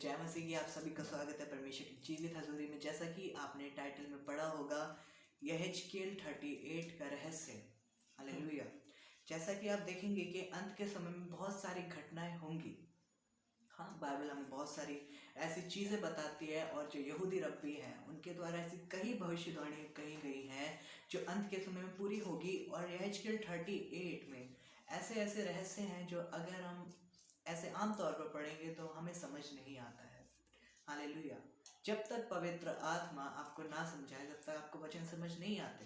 जय मसीह की। आप सभी का स्वागत है परमेश्वर की जीवित हजूरी में। जैसा कि आपने टाइटल में पढ़ा होगा, यहेजकेल 38 का रहस्य। हालेलुया। जैसा कि आप देखेंगे कि अंत के समय में बहुत सारी घटनाएं होंगी। हाँ, बाइबल हमें बहुत सारी ऐसी चीज़ें बताती है, और जो यहूदी रब्बी हैं उनके द्वारा ऐसी कई भविष्यवाणी कही गई हैं जो अंत के समय में पूरी होगी। और यहेजकेल 38 में ऐसे ऐसे रहस्य हैं जो अगर हम ऐसे आम तौर पर पढ़ेंगे तो हमें समझ नहीं आता है। हालेलुया। जब तक पवित्र आत्मा आपको ना समझाए तब तक आपको वचन समझ नहीं आते।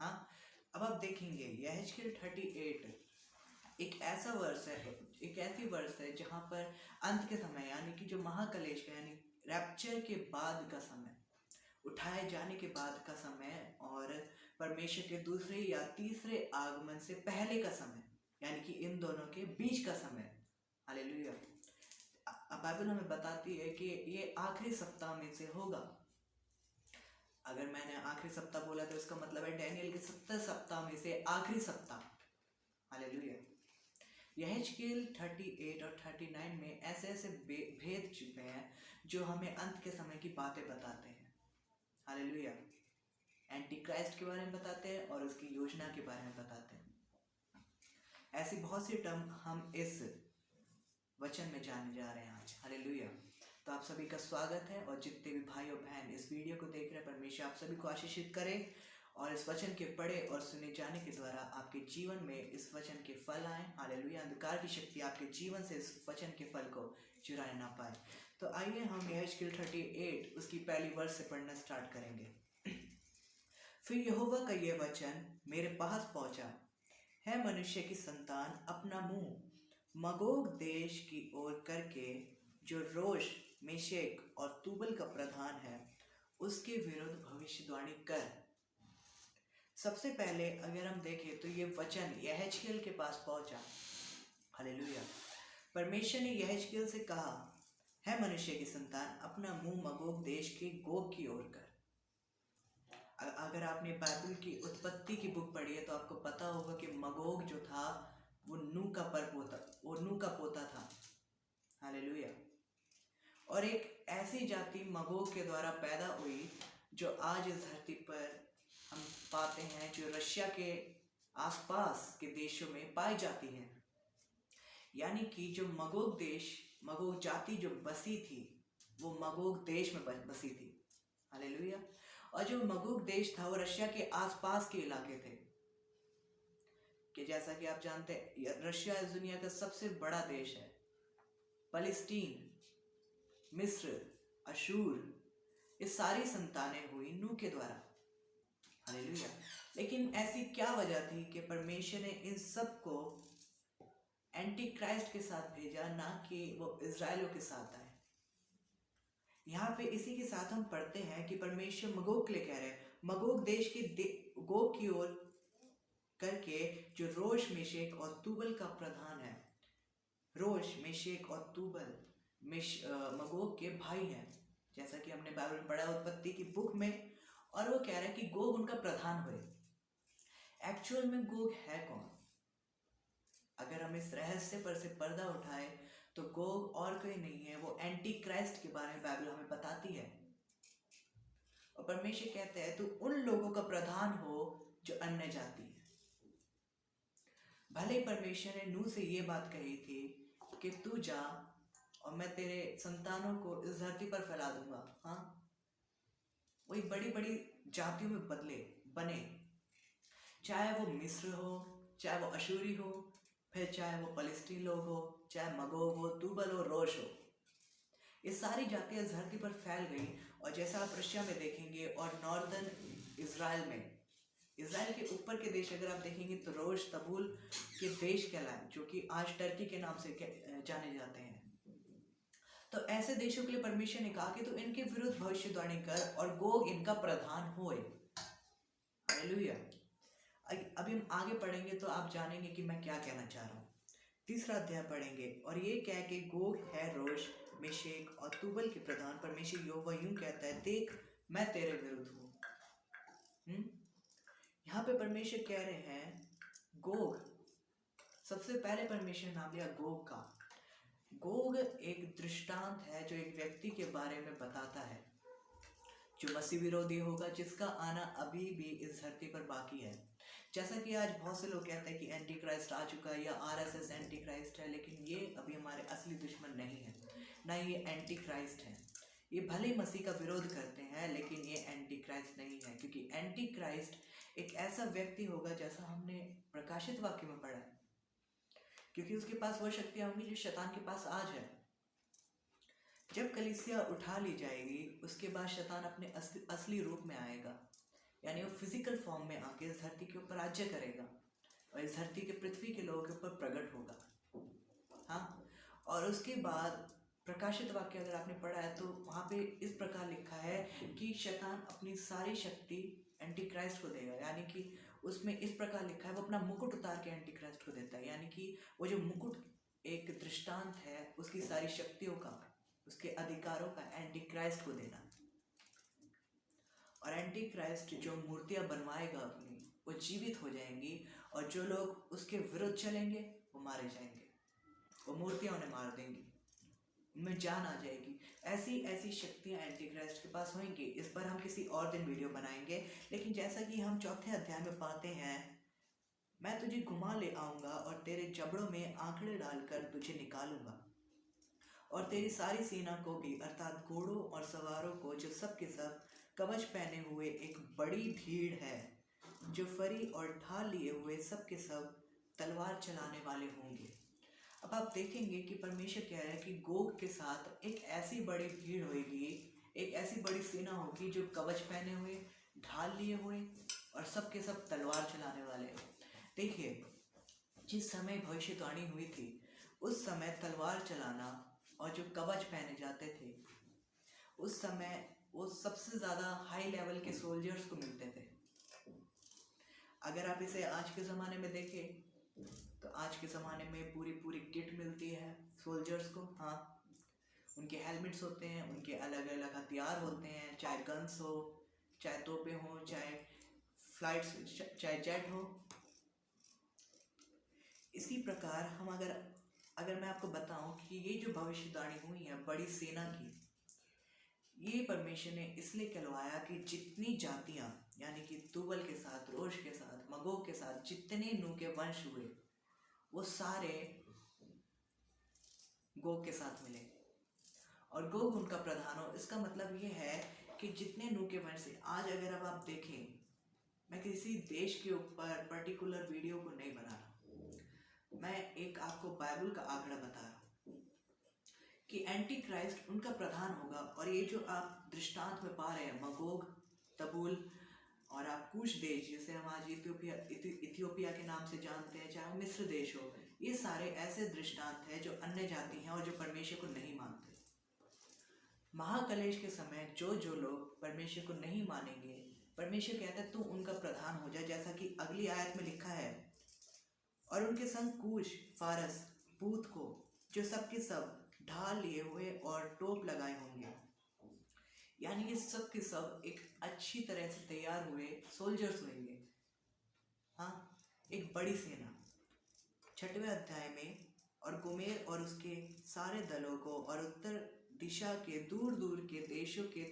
हाँ, अब आप देखेंगे यहेजकेल 38 एक ऐसा वर्ष है, एक ऐसी वर्ष है जहाँ पर अंत के समय यानी कि जो महाकलेश का यानी रैप्चर के बाद का समय, उठाए जाने के बाद का समय, और परमेश्वर के दूसरे या तीसरे आगमन से पहले का समय, यानी कि इन दोनों के बीच का समय। हालेलुया। बाइबल हमें बताती है कि ये आखिरी सप्ताह में से होगा। अगर मैंने आखिरी सप्ताह बोला तो इसका मतलब है डैनियल के 70 सप्ताह में से आखिरी सप्ताह। हालेलुया। यहेजकेल 38 और 39 में ऐसे ऐसे भेद छिपे हैं जो हमें अंत के समय की बातें बताते हैं। हालेलुया। एंटी क्राइस्ट के बारे में बताते हैं और उसकी योजना के बारे में बताते हैं। ऐसी बहुत सी टर्म हम इस वचन में जाने जा रहे हैं आज। हालेलुया। तो आप सभी का स्वागत है, और जितने भी भाई और बहन इस वीडियो को देख रहे हैं, परमेश्वर आप सभी को आशीषित करे, और इस वचन के पढ़े और सुने जाने के द्वारा आपके जीवन में इस वचन के फल आए। हालेलुया। अंधकार की शक्ति आपके जीवन से इस वचन के फल को चुराने ना पाए। तो आइए हम यहेजकेल 38 उसकी पहली वर्ष से पढ़ना स्टार्ट करेंगे। फिर यहोवा का यह वचन मेरे पास पहुंचा, है मनुष्य की संतान, अपना मुंह मगोग देश की ओर करके, जो रोश, मेशेक और तूबल का प्रधान है, उसके विरुद्ध भविष्यवाणी कर। सबसे पहले अगर हम देखें तो ये वचन यहेजकेल के पास पहुंचा। हालेलुया। परमेश्वर ने यहेजकेल से कहा, है मनुष्य की संतान, अपना मुंह मगोग देश के गोग की ओर कर। अगर आपने बाइबल की उत्पत्ति की बुक पढ़ी है तो आपको पता होगा कि मगोग जो था वो नूह का पोता था। हालेलुया। और एक ऐसी जाति मगोग के द्वारा पैदा हुई जो आज इस धरती पर हम पाते हैं, जो रशिया के आसपास के देशों में पाई जाती है। यानी कि जो मगोग जाति जो बसी थी वो मगोग देश में बसी थी। हालेलुया। और जो मगोग देश था वो रशिया के आसपास के इलाके थे। कि जैसा कि आप जानते हैं रशिया इस दुनिया का सबसे बड़ा देश है। फलस्तीन, मिस्र, अशूर, ये सारी संतानें हुई नूह के द्वारा। हालेलुया। लेकिन ऐसी क्या वजह थी कि परमेश्वर ने इन सब को एंटी क्राइस्ट के साथ भेजा, ना कि वो इजराइलों के साथ आए। यहाँ पे इसी के साथ हम पढ़ते हैं कि परमेश्वर मगोग के लिए कह रहे हैं, मगोग देश के गोग की ओर करके, जो रोश, मेशेक और तूबल का प्रधान है। रोश, मेशेक और तूबल मगोग के भाई हैं, जैसा कि हमने बाइबल में पढ़ा उत्पत्ति की बुक में। और वो कह रहे हैं कि गोग उनका प्रधान हुए। एक्चुअल में गोग है कौन? अगर हम इस रहस्य पर से पर्दा उठाए तो गोग और कोई नहीं है, वो एंटी क्राइस्ट के बारे में बाइबल हमें बताती है। और परमेश्वर कहते हैं तू उन लोगों का प्रधान हो जो अन्य जाति है। भले परमेश्वर ने नूह से ये बात कही थी कि तू जा और मैं तेरे संतानों को इस धरती पर फैला दूंगा। हाँ, वो एक बड़ी बड़ी जातियों में बने, चाहे वो मिस्र हो, चाहे वो अशूरी हो, फिर चाहे वो फलस्तीन लोग हो, चाहे मगोग हो, तूबल हो, रोश हो। ये सारी जातियां इस धरती पर फैल गई। और जैसा आप रशिया में देखेंगे और नॉर्दर्न इजराइल में, इजराइल के ऊपर के देश अगर आप देखेंगे तो रोश, तबूल के देश कहलाए, जो कि आज टर्की के नाम से जाने जाते हैं। तो ऐसे देशों के लिए परमेश्वर ने कहा कि तू इनके विरुद्ध भविष्यवाणी कर और गोग इनका प्रधान होए। हालेलुया। अभी हम आगे पढ़ेंगे तो आप जानेंगे कि मैं क्या कहना चाह रहा हूँ। तीसरा अध्याय पढ़ेंगे और ये कह के गोग है रोश, मेशेक और तूबल के प्रधान। परमेश्वर यहोवा यूं कहता है, देख मैं तेरे विरुद्ध हूँ। यहाँ पे परमेश्वर कह रहे हैं गोग, सबसे पहले परमेश्वर नाम लिया गोग का। गोग एक दृष्टांत है जो एक व्यक्ति के बारे में बताता है जो मसीह विरोधी होगा, जिसका आना अभी भी इस धरती पर बाकी है। जैसा कि आज बहुत से लोग कहते हैं कि एंटी क्राइस्ट आ चुका है या आरएसएस एंटी क्राइस्ट है, लेकिन ये अभी हमारे असली दुश्मन नहीं है, ना ये एंटी क्राइस्ट है। ये भले मसीह का विरोध करते हैं लेकिन ये एंटी क्राइस्ट नहीं है, क्योंकि एंटी क्राइस्ट एक ऐसा व्यक्ति होगा जैसा हमने प्रकाशित वाक्य में पढ़ा है, क्योंकि उसके पास वो शक्तियां होंगी जो शैतान के पास आज है। जब कलीसिया उठा ली जाएगी उसके बाद शैतान अपने असली रूप में आएगा, यानी वो फिजिकल फॉर्म में आके इस धरती के ऊपर राज्य करेगा और इस धरती के पृथ्वी के लोगों के ऊपर प्रकट होगा। हाँ, और उसके बाद प्रकाशित वाक्य अगर आपने पढ़ा है तो वहाँ पे इस प्रकार लिखा है कि शैतान अपनी सारी शक्ति एंटी क्राइस्ट को देगा, यानी कि उसमें इस प्रकार लिखा है वो अपना मुकुट उतार के एंटी क्राइस्ट को देता है, यानी कि वो जो मुकुट एक दृष्टांत है उसकी सारी शक्तियों का, उसके अधिकारों का एंटी क्राइस्ट को देना। और एंटी क्राइस्ट जो मूर्तियां बनवाएगा अपनी, वो जीवित हो जाएंगी और जो लोग उसके विरुद्ध चलेंगे वो मारे जाएंगे, वो मूर्तियां उन्हें मार देंगी, उनमें जान आ जाएगी। ऐसी ऐसी शक्तियां एंटी क्राइस्ट के पास होंगी। इस पर हम किसी और दिन वीडियो बनाएंगे, लेकिन जैसा कि हम चौथे अध्याय में पाते हैं, मैं तुझे घुमा ले आऊंगा और तेरे जबड़ों में आंकड़े डालकर तुझे निकालूंगा और तेरी सारी सेना को भी, अर्थात घोड़ों और सवारों को, जो सब के सब कवच पहने हुए एक बड़ी भीड़ है, जो फरी और ढाल लिए हुए सब के सब तलवार चलाने वाले होंगे। अब आप देखेंगे कि परमेश्वर कह रहा है कि गोग के साथ एक ऐसी बड़ी भीड़ होगी, एक ऐसी बड़ी सेना होगी जो कवच पहने हुए, ढाल लिए हुए और सब के सब तलवार चलाने वाले। देखिए, जिस समय भविष्यवाणी हुई थी उस समय तलवार चलाना और जो कवच पहने जाते थे उस समय वो सबसे ज़्यादा हाई लेवल के सोल्जर्स को मिलते थे। अगर आप इसे आज के ज़माने में देखें तो आज के ज़माने में पूरी पूरी किट मिलती है सोल्जर्स को। हाँ, उनके हेलमेट्स होते हैं, उनके अलग अलग हथियार होते हैं, चाहे गन्स हो, चाहे तोपें हो, चाहे फ्लाइट्स, चाहे जेट हो। इसी प्रकार हम अगर मैं आपको बताऊं कि ये जो भविष्यवाणी हुई है बड़ी सेना की, ये परमेश्वर ने इसलिए कहलवाया कि जितनी जातियां, यानी कि तुबल के साथ, रोश के साथ, मगोग के साथ जितने नूह के वंश हुए वो सारे गोग के साथ मिले और गोग उनका प्रधान हो। इसका मतलब ये है कि जितने नूह के वंश से, आज अगर अब आप देखें, मैं किसी देश के ऊपर पर्टिकुलर वीडियो को नहीं बना रहा, मैं एक आपको बाइबल का आंकड़ा बता रहा हूँ कि एंटी क्राइस्ट उनका प्रधान होगा। और ये जो आप दृष्टांत में पा रहे हैं, मगोग, तबूल और आप कुश देश, जिसे हम आज इथियोपिया के नाम से जानते हैं, चाहे वो मिस्र देश हो, ये सारे ऐसे दृष्टांत हैं जो अन्य जाति हैं और जो परमेश्वर को नहीं मानते। महाकलेश के समय जो जो लोग परमेश्वर को नहीं मानेंगे, परमेश्वर कहता है तू उनका प्रधान हो जा, जैसा कि अगली आयत में लिखा है, और उनके संग कूश, फारस, पूत को, जो सब के सब ढाल लिए हुए और टोप लगाए होंगे। यानी ये सब के सब एक अच्छी तरह से तैयार हुए सोल्जर्स होंगे। हाँ, एक बड़ी सेना। 6वें अध्याय में, और गोमेर और उसके सारे दलों को और उत्तर दिशा के दूर दूर के देशों के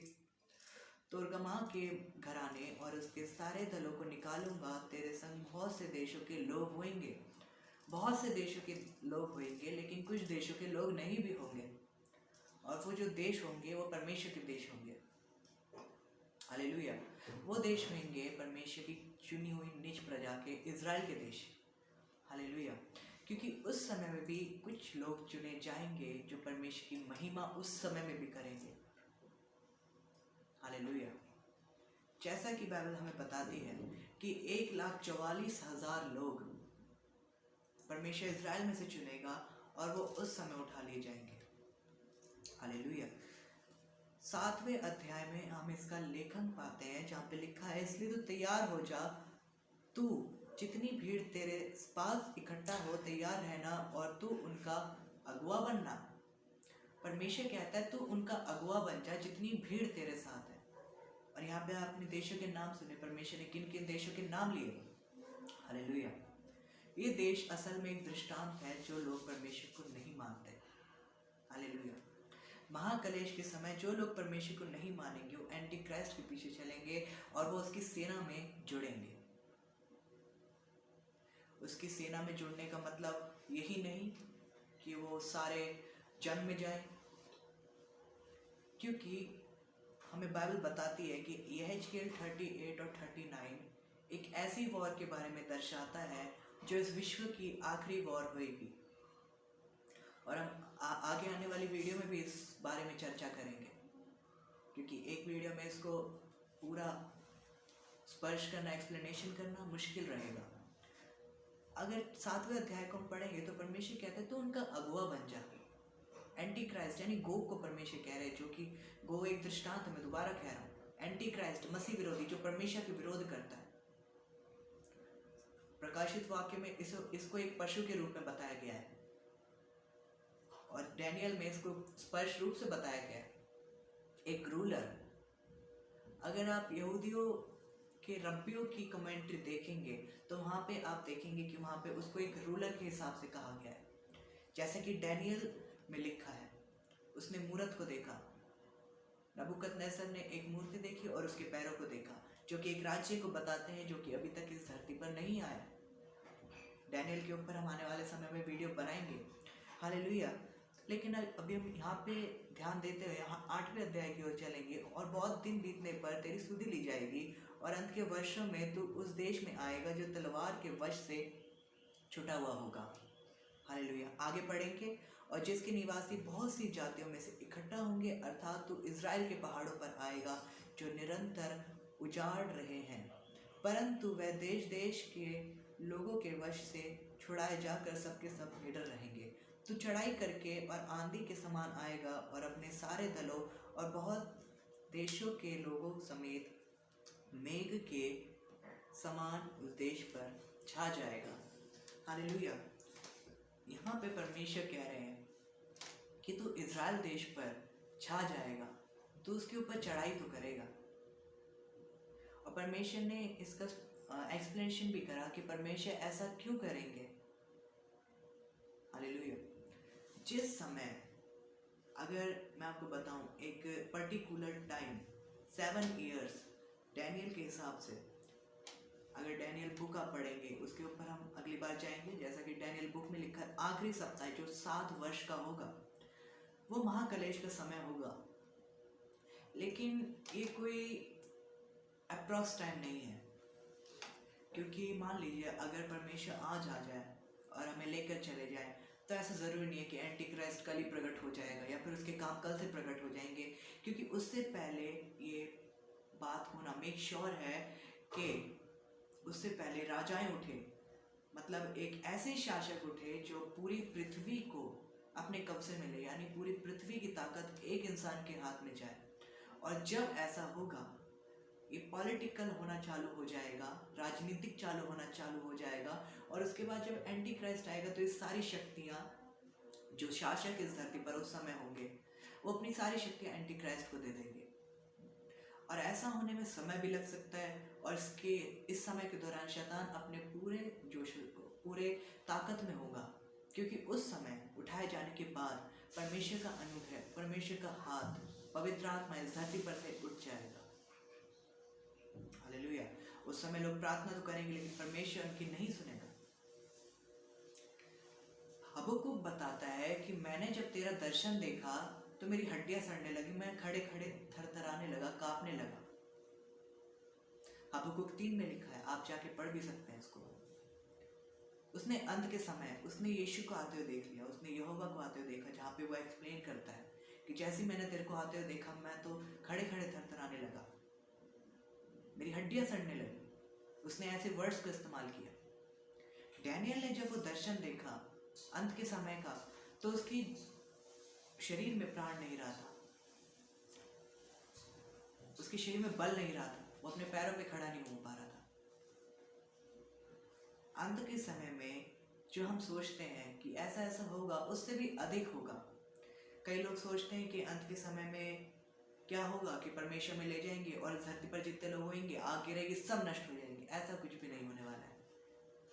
तोर्गमा के घराने और उसके सारे दलों को निकालूंगा, तेरे संग बहुत से देशों के लोग होंगे। बहुत से देशों के लोग होंगे, लेकिन कुछ देशों के लोग नहीं भी होंगे, और वो जो देश होंगे वो परमेश्वर के देश होंगे। हालेलुया। वो देश होंगे परमेश्वर की चुनी हुई निज प्रजा के, इजराइल के देश। हालेलुया। क्योंकि उस समय में भी कुछ लोग चुने जाएंगे जो परमेश्वर की महिमा उस समय में भी करेंगे। हालेलुया। जैसा कि बाइबल हमें बताती है कि 1,44,000 लोग परमेश्वर इजराइल में से चुनेगा और वो उस समय उठा लिए जाएंगे। हालेलुया। 7वें अध्याय में हम इसका लेखन पाते हैं जहाँ पे लिखा है, इसलिए तू तैयार हो जा, तू जितनी भीड़ तेरे पास इकट्ठा हो तैयार रहना और तू उनका अगुआ बनना। परमेश्वर कहता है तू उनका अगुआ बन जा जितनी भीड़ तेरे साथ है। और यहाँ पे आपने देशों के नाम सुने, परमेश्वर ने किन किन देशों के नाम लिए। हालेलुया। ये देश असल में एक दृष्टांत है जो लोग परमेश्वर को नहीं मानते। हालेलुया। महाकलेश के समय जो लोग परमेश्वर को नहीं मानेंगे वो एंटी क्राइस्ट के पीछे चलेंगे और वो उसकी सेना में जुड़ेंगे। उसकी सेना में जुड़ने का मतलब यही नहीं कि वो सारे जंग में जाए, क्योंकि हमें बाइबल बताती है कि यहेजकेल 38 और 39 एक ऐसी वॉर के बारे में दर्शाता है जो इस विश्व की आखिरी वॉर होगी। और हम आगे आने वाली वीडियो में भी इस बारे में चर्चा करेंगे, क्योंकि एक वीडियो में इसको पूरा स्पर्श करना, एक्सप्लेनेशन करना मुश्किल रहेगा। अगर 7वें अध्याय को हम पढ़ेंगे तो परमेश्वर कहते हैं तो उनका अगुआ बन जा। एंटी क्राइस्ट यानी गोग को परमेश्वर कह रहे हैं, जो कि गोग एक दृष्टांत, मैं दोबारा कह रहा हूँ, एंटी क्राइस्ट मसीह विरोधी जो परमेश्वर के विरोध करता है। प्रकाशित वाक्य में इसको एक पशु के रूप में बताया गया है और डैनियल में इसको स्पष्ट रूप से बताया गया है, एक रूलर। अगर आप यहूदियों के रब्बियों की कमेंट्री देखेंगे तो वहाँ पे आप देखेंगे कि वहाँ पे उसको एक रूलर के हिसाब से कहा गया है। जैसे कि डैनियल में लिखा है, उसने मूर्त को देखा, नबूकदनेस्सर ने एक मूर्ति देखी और उसके पैरों को देखा, जो कि एक राज्य को बताते हैं जो कि अभी तक इस धरती पर नहीं आया। डैनियल के ऊपर हम आने वाले समय में वीडियो बनाएंगे, हालेलुया। लेकिन अभी हम यहाँ पे ध्यान देते हुए यहाँ 8वें अध्याय की ओर चलेंगे। और बहुत दिन बीतने पर तेरी सुधि ली जाएगी और अंत के वर्षों में तू उस देश में आएगा जो तलवार के वश से छुटा हुआ होगा, हालेलुया। आगे पढ़ेंगे, और जिसके निवासी बहुत सी जातियों में से इकट्ठा होंगे, अर्थात तू इज़राइल के पहाड़ों पर आएगा जो निरंतर उजाड़ रहे हैं, परंतु वह देश देश के लोगों के वश से छुड़ाए जाकर सबके सब निडर रहेंगे। तू चढ़ाई करके और आंधी के समान आएगा और अपने सारे दलों और बहुत देशों के लोगों समेत मेघ के समान उस देश पर छा जाएगा, हालेलुया। यहाँ पे परमेश्वर कह रहे हैं कि तू इज़राइल देश पर छा जाएगा, तू उसके ऊपर चढ़ाई तो करेगा। और परमेश्वर ने इसका एक्सप्लेनेशन भी करा कि परमेश्वर ऐसा क्यों करेंगे, हालेलुया। जिस समय, अगर मैं आपको बताऊं, एक पर्टिकुलर टाइम 7 ईयर्स डैनियल के हिसाब से, अगर डैनियल बुक आप पढ़ेंगे उसके ऊपर हम अगली बार जाएंगे। जैसा कि डैनियल बुक में लिखा है, आखिरी सप्ताह जो 7 वर्ष का होगा वो महाकलेश का समय होगा। लेकिन ये कोई अप्रॉक्स टाइम नहीं है, क्योंकि मान लीजिए अगर परमेश्वर आज आ जाए और हमें लेकर चले जाए तो ऐसा ज़रूरी नहीं है कि एंटी क्राइस्ट कल ही प्रकट हो जाएगा या फिर उसके काम कल से प्रकट हो जाएंगे, क्योंकि उससे पहले ये बात होना मेक श्योर है कि उससे पहले राजाएं उठे, मतलब एक ऐसे शासक उठे जो पूरी पृथ्वी को अपने कब्जे में ले, यानी पूरी पृथ्वी की ताकत एक इंसान के हाथ में जाए। और जब ऐसा होगा ये पॉलिटिकल होना चालू हो जाएगा, राजनीतिक चालू होना चालू हो जाएगा, और उसके बाद जब एंटी क्राइस्ट आएगा तो ये सारी शक्तियाँ जो शासक इस धरती पर उस समय होंगे वो अपनी सारी शक्तियाँ एंटी क्राइस्ट को दे देंगे। और ऐसा होने में समय भी लग सकता है, और इस समय के दौरान शैतान अपने पूरे जोश, पूरे ताकत में होगा, क्योंकि उस समय उठाए जाने के बाद परमेश्वर का अनुग्रह, परमेश्वर का हाथ, पवित्र आत्मा इस धरती पर से उठ जाएगा, हालेलुया। उस समय लोग प्रार्थना तो करेंगे लेकिन परमेश्वर उनकी नहीं सुनेगा। हबक्कुक बताता है कि मैंने जब तेरा दर्शन देखा तो मेरी हड्डियां सड़ने लगी, मैं खड़े खड़े थरथराने लगा, कांपने लगा। हबक्कुक 3 में लिखा है, आप जाके पढ़ भी सकते हैं इसको। उसने अंत के समय उसने यीशु को आते हुए देख लिया, उसने यहोवा को आते हुए देखा, जहाँ पे वो एक्सप्लेन करता है कि जैसे मैंने तेरे को आते हुए देखा मैं तो खड़े खड़े थरथराने लगा, मेरी हड्डियां सड़ने लगी। उसने ऐसे वर्ड्स को इस्तेमाल किया। डैनियल ने जब वो दर्शन देखा अंत के समय का, तो उसकी शरीर में प्राण नहीं रहा था, उसके शरीर में बल नहीं रहा था, वो अपने पैरों पे खड़ा नहीं हो पा रहा था। अंत के समय में जो हम सोचते हैं कि ऐसा ऐसा होगा, उससे भी अधिक होगा। कई लोग सोचते हैं कि अंत के समय में क्या होगा कि परमेश्वर में ले जाएंगे और धरती पर जितने लोग होंगे आग गिरेगी, सब नष्ट हो जाएंगे। ऐसा कुछ भी नहीं होने वाला है,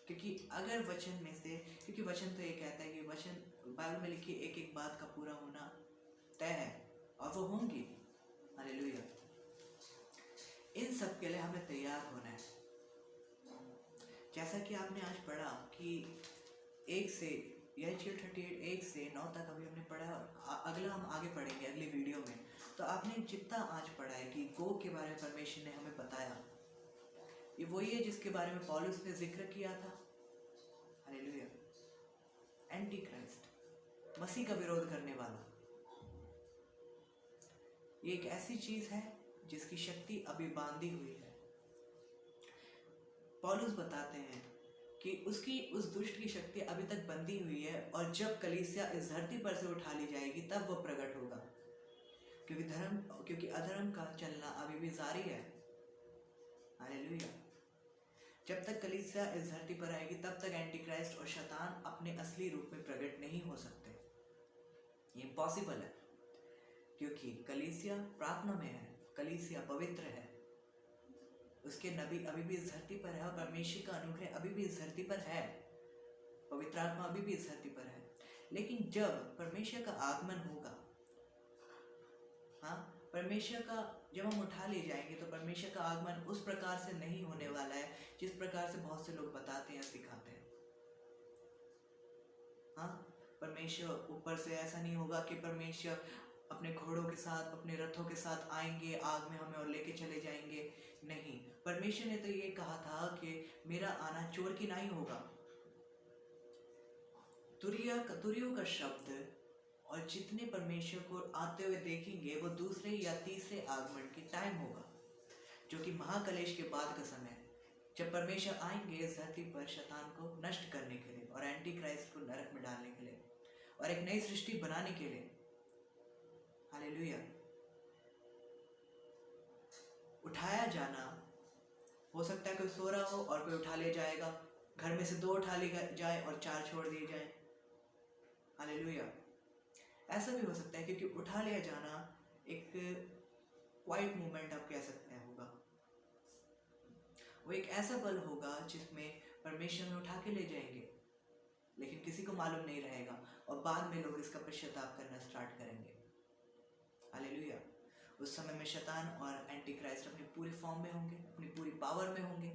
क्योंकि अगर वचन में से, क्योंकि वचन तो ये कहता है कि वचन बाइबल में लिखी एक एक बात का पूरा होना तय है और वो होंगी। हालेलुया। इन सब के लिए हमें तैयार होना है। जैसा कि आपने आज पढ़ा कि 1 से यहेजकेल 38 1 से 9 तक अभी हमने पढ़ा और अगला हम आगे पढ़ेंगे अगली वीडियो में। तो आपने जितना आज पढ़ा है कि गो के बारे में परमेश्वर ने हमें बताया, ये वही है जिसके बारे में पौलुस ने जिक्र किया था। हालेलुया। एंटी क्राइस्ट, मसीह का विरोध करने वाला, ये एक ऐसी चीज है जिसकी शक्ति अभी बांधी हुई है। पौलुस बताते हैं कि उसकी उस दुष्ट की शक्ति अभी तक बंधी हुई है और जब कलीसिया इस धरती पर से उठा ली जाएगी तब वो प्रकट होगा, क्योंकि अधर्म का चलना अभी भी जारी है। हालेलुया। जब तक कलीसिया इस धरती पर आएगी तब तक एंटी क्राइस्ट और शैतान अपने असली रूप में प्रकट नहीं हो सकते। ये इम्पॉसिबल है, क्योंकि कलीसिया प्रार्थना में है, कलीसिया पवित्र है, उसके नबी अभी भी इस धरती पर है और परमेश्वर का अनुग्रह अभी भी इस धरती पर है, पवित्र आत्मा अभी भी इस धरती पर है। लेकिन जब परमेश्वर का आगमन होगा, हाँ, परमेश्वर का जब हम उठा ले जाएंगे तो परमेश्वर का आगमन उस प्रकार से नहीं होने वाला है जिस प्रकार से बहुत से लोग बताते हैं, सिखाते हैं। हाँ, परमेश्वर ऊपर से ऐसा नहीं होगा कि परमेश्वर अपने घोड़ों के साथ, अपने रथों के साथ आएंगे, आग में हमें और लेके चले जाएंगे। नहीं, परमेश्वर ने तो ये कहा था कि मेरा आना चोर की नहीं होगा। तुरियों का शब्द और जितने परमेश्वर को आते हुए देखेंगे वो दूसरे या तीसरे आगमन के टाइम होगा, जो कि महाकलेश के बाद का समय, जब परमेश्वर आएंगे इस धरती पर शैतान को नष्ट करने के लिए और एंटी क्राइस्ट को नरक में डालने के लिए और एक नई सृष्टि बनाने के लिए। हालेलुया। उठाया जाना, हो सकता है कोई सो रहा हो और कोई उठा ले जाएगा, घर में से 2 उठा ले जाए और 4 छोड़ दिए जाए। हालेलुया। ऐसा भी हो सकता है, क्योंकि उठा लिया जाना एक क्वाइट मूवमेंट आप कह सकते हैं होगा। वो एक ऐसा बल होगा जिसमें परमेश्वर में उठा के ले जाएंगे, लेकिन किसी को मालूम नहीं रहेगा और बाद में लोग इसका पश्चाताप करना स्टार्ट करेंगे। हालेलुया। उस समय में शैतान और एंटी क्राइस्ट अपनी पूरी फॉर्म में होंगे, अपनी पूरी पावर में होंगे,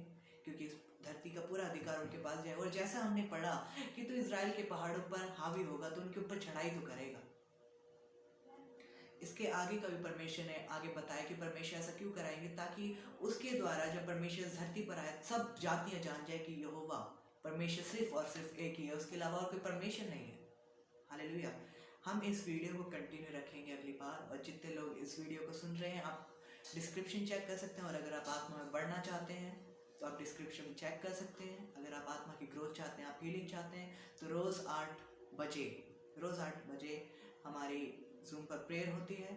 क्योंकि इस धरती का पूरा अधिकार उनके पास जाएगा। और जैसा हमने पढ़ा कि तो इजराइल के पहाड़ों पर हावी होगा तो उनके ऊपर चढ़ाई तो करेगा। इसके आगे का भी परमेश्वर ने आगे बताया कि परमेश्वर ऐसा क्यों कराएंगे, ताकि उसके द्वारा जब परमेश्वर इस धरती पर आए सब जातियां जान जाए कि यहोवा परमेश्वर सिर्फ और सिर्फ एक ही है, उसके अलावा और कोई परमेश्वर नहीं है। हालेलुया। हम इस वीडियो को कंटिन्यू रखेंगे अगली बार, और जितने लोग इस वीडियो को सुन रहे हैं आप डिस्क्रिप्शन चेक कर सकते हैं, और अगर आप आत्मा में बढ़ना चाहते हैं तो आप डिस्क्रिप्शन चेक कर सकते हैं। अगर आप आत्मा की ग्रोथ चाहते हैं, आप हीलिंग चाहते हैं, तो रोज़ 8 बजे हमारी जूम पर प्रेयर होती है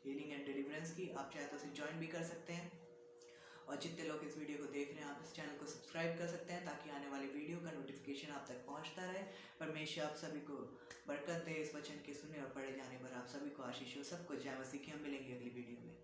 हीलिंग एंड डिलीवरेंस की। आप चाहे तो उसे ज्वाइन भी कर सकते हैं। और जितने लोग इस वीडियो को देख रहे हैं आप इस चैनल को सब्सक्राइब कर सकते हैं, ताकि आने वाली वीडियो का नोटिफिकेशन आप तक पहुंचता रहे। परमेश्वर आप सभी को बरकत दे इस वचन के सुने और पढ़े जाने पर आप सभी को आशीष हो। सबको जय मसीह की। हम मिलेंगे अगली वीडियो में।